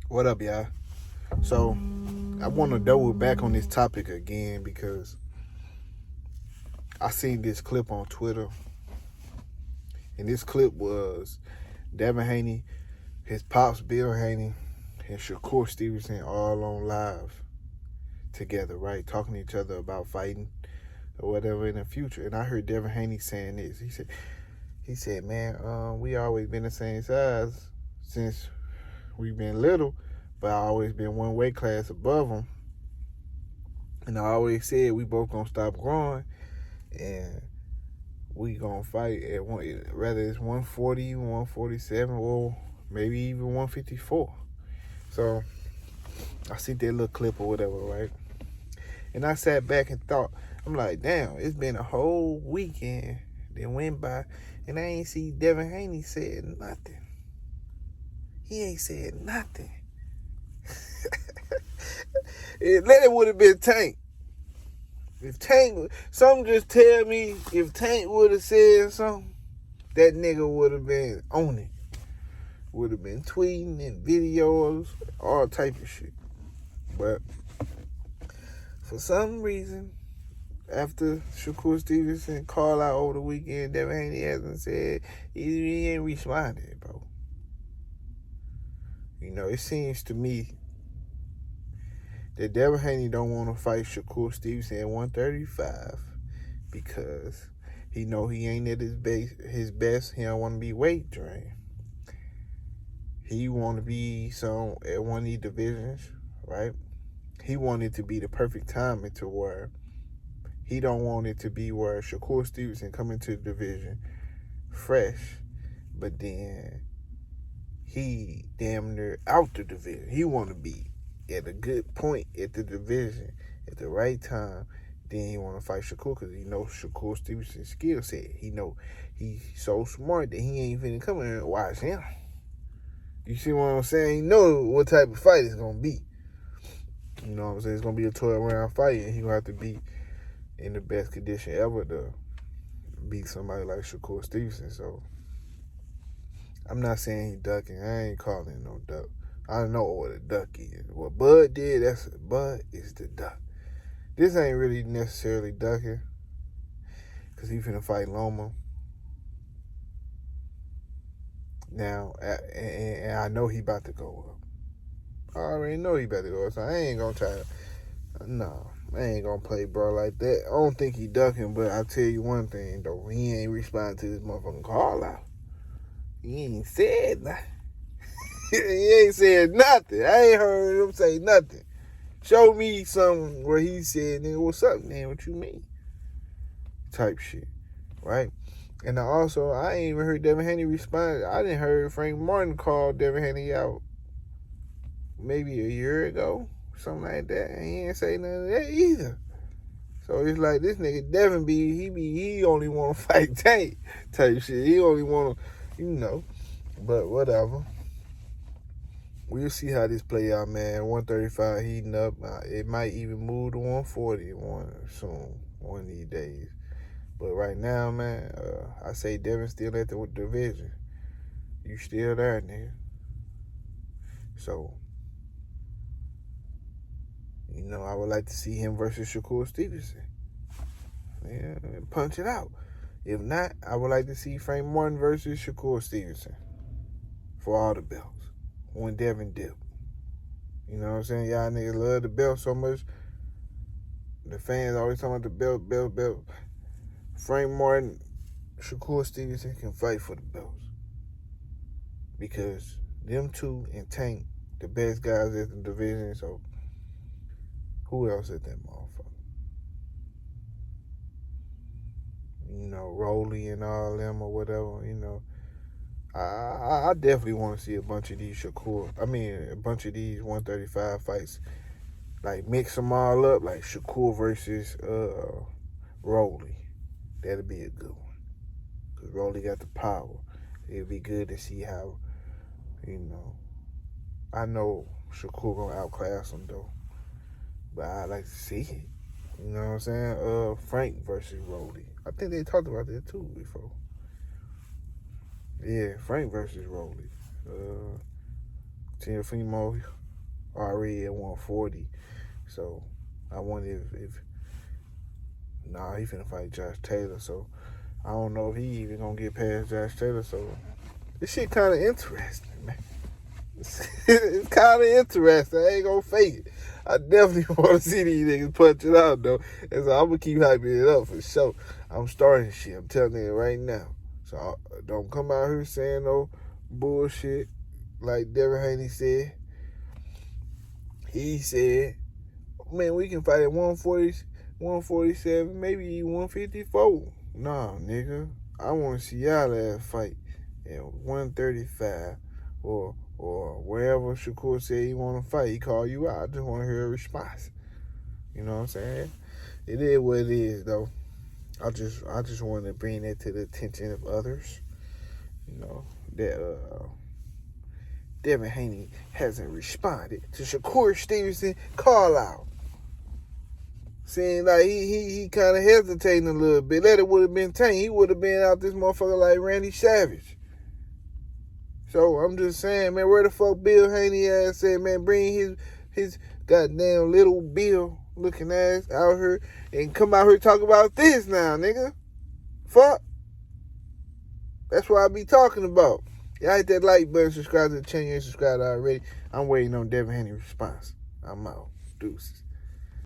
What up, y'all? So, I want to double back on this topic again because I seen this clip on Twitter, and this clip was Devin Haney, his pops Bill Haney, and Shakur Stevenson all on live together, right? Talking to each other about fighting or whatever in the future. And I heard Devin Haney saying this. He said, man, we always been the same size since we've been little, but I always been one weight class above him. And I always said we both gonna stop growing and we gonna fight at whether it's 140, 147, or maybe even 154. So I see that little clip or whatever, right? And I sat back and thought, I'm like, damn, it's been a whole weekend that went by and I ain't see Devin Haney said nothing. He ain't said nothing. It would have been Tank. If Tank, something just tell me if Tank would have said something, that nigga would have been on it. Would have been tweeting and videos, all type of shit. But for some reason, after Shakur Stevenson called out over the weekend, Devin Haney hasn't said, he ain't responded, bro. You know, it seems to me that Devin Haney don't want to fight Shakur Stevenson at 135 because he know he ain't at his best. He don't want to be weight drained. He want to be at one of these divisions, right? He want it to be the perfect timing to where he don't want it to be where Shakur Stevenson come into the division fresh, but then he damn near out the division. He want to be at a good point at the division at the right time. Then he want to fight Shakur because he knows Shakur Stevenson's skill set. He know he's so smart that he ain't finna come in and watch him. You see what I'm saying? He know what type of fight it's gonna be. You know what I'm saying? It's gonna be a 12-round fight, and he gonna have to be in the best condition ever to beat somebody like Shakur Stevenson. So I'm not saying he ducking. I ain't calling it no duck. I know what a duck is. What Bud did, Bud is the duck. This ain't really necessarily ducking because he finna fight Loma. Now, and I know he about to go up. I already know he about to go up, so I ain't gonna try to, no, I ain't gonna play bro like that. I don't think he ducking, but I'll tell you one thing, though. He ain't responding to this motherfucking call out. He ain't said nothing. He ain't said nothing. I ain't heard him say nothing. Show me something where he said, nigga, what's up, man? What you mean? Type shit, right? And I ain't even heard Devin Haney respond. I didn't heard Frank Martin call Devin Haney out maybe a year ago, something like that. And he ain't say none of that either. So it's like this nigga Devin he only want to fight Tank type shit. He only want to, but whatever. We'll see how this play out, man. 135 heating up. It might even move to 140 soon, one of these days. But right now, man, I say Devin still at the division. You still there, nigga. So, I would like to see him versus Shakur Stevenson. Yeah, punch it out. If not, I would like to see Frank Martin versus Shakur Stevenson for all the belts when Devin dip. You know what I'm saying? Y'all niggas love the belt so much. The fans always talking about the belt. Frank Martin, Shakur Stevenson can fight for the belts. Because them two and Tank, the best guys at the division, so who else at that motherfucker? Rolly and all them or whatever, I definitely want to see a bunch of these 135 fights. Like, mix them all up, like Shakur versus Rolly. That'll be a good one. Because Rolly got the power. It'll be good to see how, I know Shakur going to outclass him, though. But I'd like to see it. You know what I'm saying? Frank versus Rolly. I think they talked about that, too, before. Yeah, Frank versus Rolly. Teofimo already at 140. So I wonder if he finna fight Josh Taylor. So I don't know if he even gonna get past Josh Taylor. So this shit kind of interesting, man. It's kind of interesting. I ain't gonna fake it. I definitely want to see these niggas punch it out, though. And so I'm gonna keep hyping it up for sure. I'm starting shit. I'm telling you right now. So don't come out here saying no bullshit like Devin Haney said. He said, man, we can fight at 140, 147, maybe 154. Nah, nigga. I want to see y'all ass fight at 135 or wherever Shakur said he want to fight. He call you out. I just want to hear a response. You know what I'm saying? It is what it is, though. I just want to bring that to the attention of others. You know, that Devin Haney hasn't responded to Shakur Stevenson call out. Saying like he kind of hesitating a little bit. That it would have been Tank. He would have been out this motherfucker like Randy Savage. So I'm just saying, man, where the fuck Bill Haney ass said, man, bring his goddamn little Bill looking ass out here and come out here talk about this now, nigga. Fuck. That's what I be talking about. Y'all hit that like button, subscribe to the channel. You ain't subscribed already. I'm waiting on Devin Haney's response. I'm out. Deuces.